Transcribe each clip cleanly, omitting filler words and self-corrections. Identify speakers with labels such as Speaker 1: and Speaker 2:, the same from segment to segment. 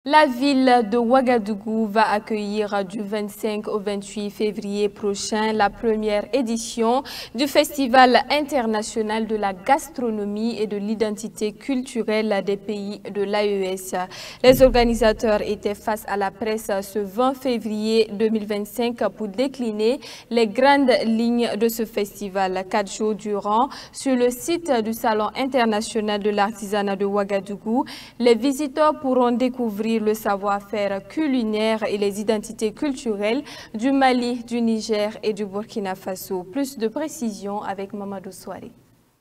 Speaker 1: La ville de Ouagadougou va accueillir du 25 au 28 février prochain la première édition du Festival international de la gastronomie et de l'identité culturelle des pays de l'AES. Les organisateurs étaient face à la presse ce 20 février 2025 pour décliner les grandes lignes de ce festival. 4 jours durant, sur le site du Salon international de l'artisanat de Ouagadougou, les visiteurs pourront découvrir le savoir-faire culinaire et les identités culturelles du Mali, du Niger et du Burkina Faso. Plus de précisions avec Mamadou Souari.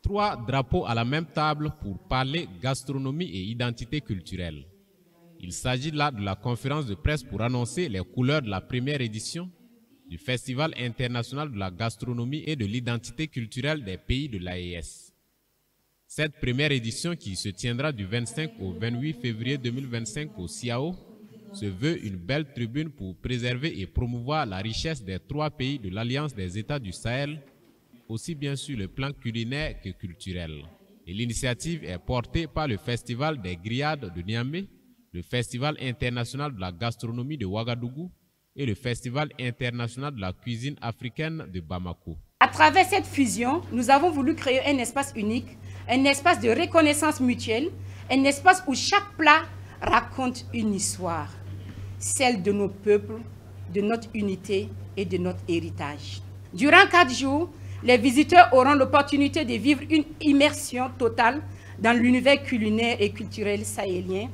Speaker 2: 3 drapeaux à la même table pour parler gastronomie et identité culturelle. Il s'agit là de la conférence de presse pour annoncer les couleurs de la première édition du Festival international de la gastronomie et de l'identité culturelle des pays de l'AES. Cette première édition, qui se tiendra du 25 au 28 février 2025 au CIAO, se veut une belle tribune pour préserver et promouvoir la richesse des 3 pays de l'Alliance des États du Sahel, aussi bien sur le plan culinaire que culturel. Et l'initiative est portée par le Festival des Grillades de Niamey, le Festival international de la gastronomie de Ouagadougou et le Festival international de la cuisine africaine de Bamako.
Speaker 3: À travers cette fusion, nous avons voulu créer un espace unique, un espace de reconnaissance mutuelle, un espace où chaque plat raconte une histoire, celle de nos peuples, de notre unité et de notre héritage. Durant 4 jours, les visiteurs auront l'opportunité de vivre une immersion totale dans l'univers culinaire et culturel sahélien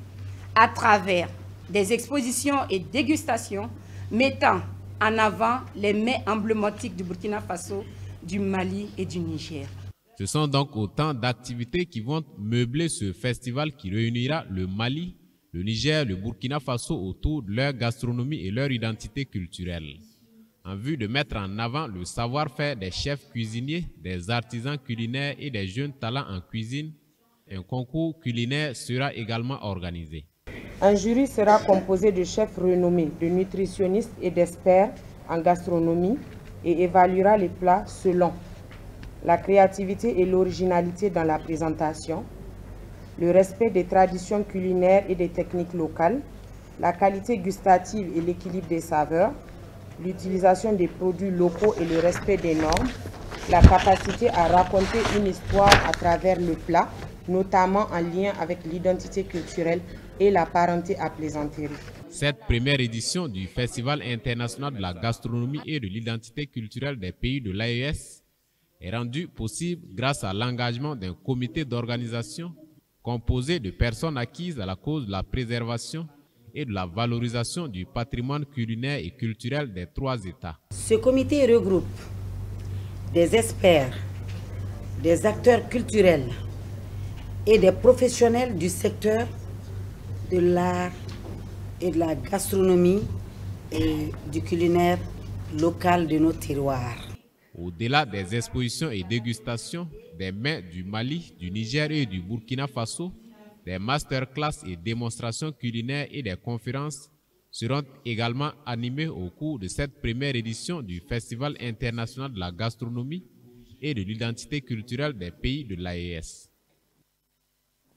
Speaker 3: à travers des expositions et dégustations mettant en avant les mets emblématiques du Burkina Faso, du Mali et du Niger.
Speaker 2: Ce sont donc autant d'activités qui vont meubler ce festival qui réunira le Mali, le Niger, le Burkina Faso autour de leur gastronomie et leur identité culturelle, en vue de mettre en avant le savoir-faire des chefs cuisiniers, des artisans culinaires et des jeunes talents en cuisine. Un concours culinaire sera également organisé.
Speaker 4: Un jury sera composé de chefs renommés, de nutritionnistes et d'experts en gastronomie et évaluera les plats selon la créativité et l'originalité dans la présentation, le respect des traditions culinaires et des techniques locales, la qualité gustative et l'équilibre des saveurs, l'utilisation des produits locaux et le respect des normes, la capacité à raconter une histoire à travers le plat, notamment en lien avec l'identité culturelle et la parenté à plaisanterie.
Speaker 2: Cette première édition du Festival international de la gastronomie et de l'identité culturelle des pays de l'AES est rendue possible grâce à l'engagement d'un comité d'organisation composé de personnes acquises à la cause de la préservation et de la valorisation du patrimoine culinaire et culturel des 3 États.
Speaker 5: Ce comité regroupe des experts, des acteurs culturels et des professionnels du secteur de l'art et de la gastronomie et du culinaire local de nos terroirs.
Speaker 2: Au-delà des expositions et dégustations des mets du Mali, du Niger et du Burkina Faso, des masterclass et démonstrations culinaires et des conférences seront également animées au cours de cette première édition du Festival international de la gastronomie et de l'identité culturelle des pays de l'AES.